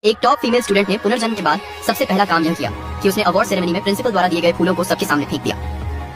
एक top female student ने पुनर्जन्म के बाद सबसे पहला काम यह किया कि उसने अवार्ड सेरेमनी में प्रिंसिपल द्वारा दिए गए फूलों को सबके सामने फेंक दिया।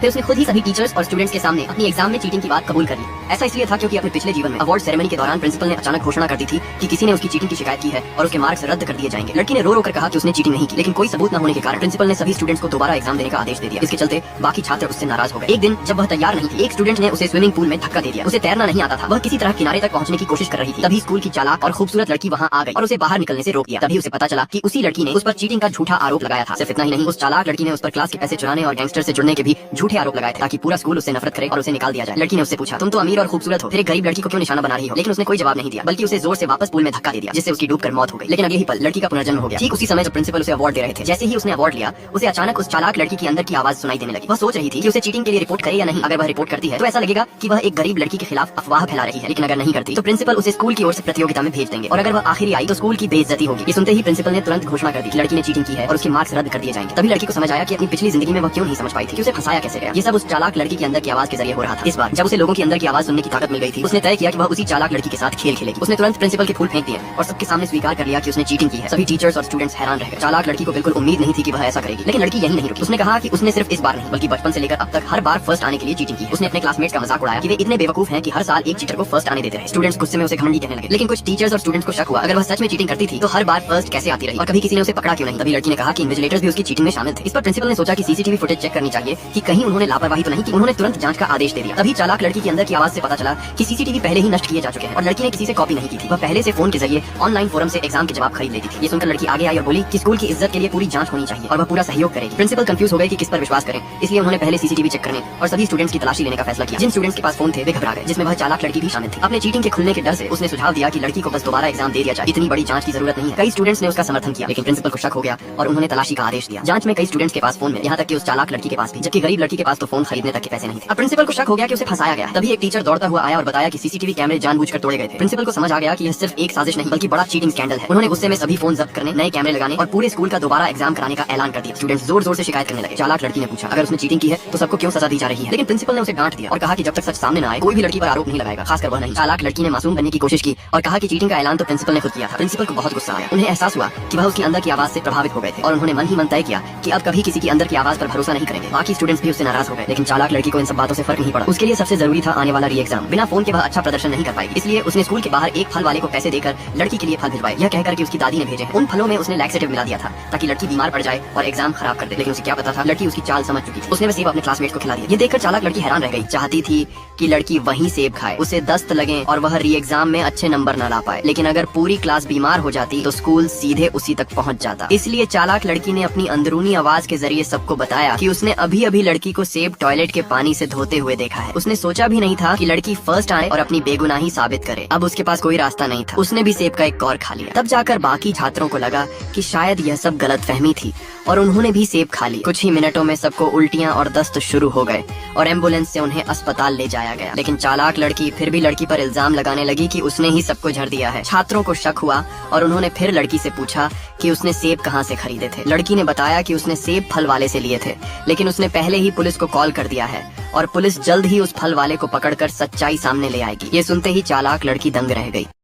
फिर उसने खुद ही सभी टीचर्स और स्टूडेंट्स के सामने अपनी एग्जाम में चीटिंग की बात कबूल कर ली। ऐसा इसलिए था क्योंकि अपने पिछले जीवन में अवार्ड सेरेमनी के दौरान प्रिंसिपल ने अचानक घोषणा कर दी थी कि किसी ने उसकी चीटिंग की शिकायत की है और उसके मार्क्स रद्द कर दिए जाएंगे। लड़की ने रो रो कर कहा कि उसने चीटिंग नहीं की, लेकिन कोई सबूत न होने के कारण प्रिंसिपल ने सभी स्टूडेंट्स को दोबारा एग्जाम देने का आदेश दे दिया। इसके चलते बाकी छात्र उससे नाराज हो गए। एक दिन जब वह तैयार नहीं थी, एक स्टूडेंट ने उसे स्विमिंग पूल में धक्का दे दिया। उसे तैरना नहीं आता था, वह किसी तरह किनारे तक पहुंचने की कोशिश कर रही थी। तभी स्कूल की चालाक और खूबसूरत लड़की वहां आ गई और उसे बाहर निकलने से रोक दिया। तभी उसे पता चला कि उसी लड़की ने उस पर चीटिंग का झूठा आरोप लगाया था। सिर्फ इतना ही नहीं, उस चालाक लड़की ने उस पर क्लास के पैसे चुराने और गैंगस्टर से जुड़ने के भी झूठे आरोप लगाए थे ताकि पूरा स्कूल उससे नफरत करे और उसे निकाल दिया जाए। लड़की ने उससे पूछा, तुम तो अमीर और खूबसूरत हो, फिर एक गरीब लड़की को क्यों निशाना बना रही हो? लेकिन उसने कोई जवाब नहीं दिया, बल्कि उसे जोर से वापस पूल में धक्का दे दिया, जिससे उसकी डूबकर मौत हो गई। लेकिन अगले ही पल लड़की का पुनर्जन्म हो गया। ठीक उसी समय जब प्रिंसिपल उसे अवार्ड दे रहे थे, जैसे ही उसने अवार्ड लिया, उसे अचानक उस चालाक लड़की की अंदर की आवाज सुनाई देने लगी। वह सोच रही थी कि उसे चीटिंग के लिए रिपोर्ट करे या नहीं। अगर वह रिपोर्ट करती है तो ऐसा लगेगा कि वह एक गरीब लड़की के खिलाफ अफवाह फैला रही है, लेकिन अगर नहीं करती तो प्रिंसिपल उसे स्कूल की ओर से प्रतियोगिता में भेज देंगे और अगर वह आखिरी आई तो स्कूल की बेइज्जती होगी। ये सुनते ही प्रिंसिपल ने तुरंत घोषणा कर दी कि लड़की ने चीटिंग की है और उसके मार्क्स रद्द कर दिए जाएंगे। तभी लड़की को समझ आया कि अपनी पिछली जिंदगी में वह क्यों नहीं समझ पाई थी कि उसे फंसाया कैसे गया। ये सब उस चालाक लड़की के अंदर की आवाज के जरिए हो रहा था। इस बार जब उसे लोगों की अंदर की आवाज सुनने की ताकत मिल गई थी, उसने तय किया कि वह उसी चालाक लड़की के साथ खेल खेलेगी। उसने तुरंत प्रिंसिपल के फूल फेंक दिए और सबके सामने स्वीकार कर लिया कि उसने चीटिंग की है। सभी टीचर्स और स्टूडेंट्स हैरान रह गए। चालाक लड़की को बिल्कुल उम्मीद नहीं थी कि वह ऐसा करेगी, लेकिन लड़की यही नहीं रुकी। उसने कहा कि उसने सिर्फ इस बार नहीं बल्कि बचपन से लेकर अब तक हर बार फर्स्ट आने के लिए चीटिंग की है। उसने अपने क्लासमेट्स का मजाक उड़ाया कि वे इतने बेवकूफ हैं कि हर साल एक चीटर को फर्स्ट आने देते रहे। स्टूडेंट्स गुस्से में उसे घमंडी कहने लगे, लेकिन कुछ टीचर्स और स्टूडेंट्स को शक हुआ अगर वह सच में चीटिंग करती थी तो हर बार फर्स्ट कैसे आती रही और कभी किसी ने उसे पकड़ा क्यों नहीं। तभी लड़की ने कहा कि इन्विजिलेटर्स भी उसकी चीटिंग में शामिल थे। इस पर प्रिंसिपल ने सोचा कि सीसीटीवी फुटेज चेक करनी चाहिए कि कहीं उन्होंने लापरवाही तो नहीं की। उन्होंने तुरंत जांच का आदेश दे दिया। तभी चालाक लड़की के अंदर की आवाज से पता चला कि सीसीटीवी पहले ही नष्ट किए जा चुके हैं और लड़की ने किसी से कॉपी नहीं की थी। वह पहले से फोन के जरिए ऑनलाइन फोरम से एग्जाम के जवाब खरीद लेती थी। ये सुनकर लड़की आगे आई और बोली कि स्कूल की इज्जत के लिए पूरी जांच होनी चाहिए और वह पूरा सहयोग करेगी। प्रिंसिपल कंफ्यूज हो गए कि किस पर विश्वास करें, इसलिए उन्होंने पहले सीसीटीवी चेक करने और सभी स्टूडेंट्स की तलाशी लेने का फैसला किया। जिन स्टूडेंट्स के पास फोन थे वे घबरा गए, जिसमें वह चालाक लड़की भी शामिल थी। अपने चीटिंग के खुलने के डर से उसने सुझाव दिया कि लड़की को बस दोबारा एग्जाम दे दिया जाए, इतनी बड़ी जांच की जरूरत नहीं है। कई स्टूडेंट्स ने उसका समर्थन किया, लेकिन प्रिंसिपल को शक हो गया और उन्होंने तलाशी का आदेश दिया। जांच में कई स्टूडेंट्स के पास फोन में, यहाँ तक कि उस चालाक लड़की के पास भी, जबकि गरीब लड़की के पास तो फोन खरीदने तक के पैसे नहीं थे। अब प्रिंसिपल को शक हो गया कि उसे फंसाया गया। तभी एक टीचर दौड़ता हुआ आया और बताया कि सीसीटीवी कैमरे जानबूझकर तोड़े गए थे। प्रिंसिपल को समझ आ गया कि यह सिर्फ एक साजिश नहीं बल्कि बड़ा चीटिंग स्कैंडल है। उन्होंने गुस्से में सभी फोन जब्त करने, नए कैमरे लगाने और पूरे स्कूल का दोबारा एग्जाम कराने का ऐलान कर दिया। स्टूडेंट्स जोर जोर से शिकायत करने लगे। चालाक लड़की ने पूछा अगर उसने चीटिंग की है तो सबको क्यों सजा दी जा रही है, लेकिन प्रिंसिपल ने उसे डांट दिया और कहा कि जब तक सच सामने न आए कोई भी लड़की पर आरोप नहीं लगाएगा, खासकर वह नहीं। चालाक लड़की ने मासूम बनने की कोशिश की और कहा कि चीटिंग का ऐलान तो प्रिंसिपल ने खुद किया था। प्रिंसिपल को बहुत गुस्सा आया। उन्हें एहसास हुआ कि वह उसके अंदर की आवाज से प्रभावित हो गए थे और उन्होंने मन ही मन तय किया कि अब कभी किसी की अंदर की आवाज पर भरोसा नहीं करेंगे। बाकी स्टूडेंट्स भी उससे नाराज हो गए, लेकिन चालाक लड़की को इन सब बातों से फर्क नहीं पड़ा। उसके लिए सबसे जरूरी था आने वाला री एग्जाम। बिना फोन के वह अच्छा प्रदर्शन नहीं कर पाएगी, इसलिए उसने स्कूल के बाहर एक फल वाले को पैसे देकर लड़की के लिए फल भिजवाए, यह कहकर कि उसकी दादी ने भेजे हैं। उन फलों में उसने लैक्सेटिव मिला दिया था ताकि लड़की बीमार पड़ जाए और एग्जाम खराब कर दे, लेकिन उसे क्या पता था लड़की उसकी चाल समझ चुकी थी। उसने वह सेब अपने क्लासमेट्स को खिला दिया। ये देखकर चालाक लड़की हैरान रह गई। चाहती थी कि लड़की वहीं सेब खाए, उसे दस्त लगे और वह री एग्जाम में अच्छे नंबर न ला पाए, लेकिन अगर पूरी क्लास बीमार हो जाती तो स्कूल सीधे उसी तक पहुंच जाता। इसलिए चालाक लड़की ने अपनी अंदरूनी आवाज के जरिए सबको बताया कि उसने अभी अभी लड़की को सेब टॉयलेट के पानी से धोते हुए देखा है। उसने सोचा भी नहीं था कि लड़की फर्स्ट आए और अपनी बेगुनाही साबित करे। अब उसके पास कोई रास्ता नहीं था, उसने भी सेब का एक कौर खा लिया। तब जाकर बाकी छात्रों को लगा कि शायद यह सब गलतफहमी थी और उन्होंने भी सेब खा ली। कुछ ही मिनटों में सबको उल्टियां और दस्त शुरू हो गए और एम्बुलेंस से उन्हें अस्पताल ले जाया गया। लेकिन चालाक लड़की फिर भी लड़की पर इल्जाम लगाने लगी कि उसने ही सबको झड़ दिया है। छात्रों को शक हुआ और उन्होंने फिर लड़की से पूछा कि उसने सेब कहाँ से खरीदे थे। लड़की ने बताया कि उसने सेब फल वाले से लिए थे, लेकिन उसने पहले ही पुलिस को कॉल कर दिया है और पुलिस जल्द ही उस फल वाले को पकड़कर सच्चाई सामने ले आएगी। ये सुनते ही चालाक लड़की दंग रह गई।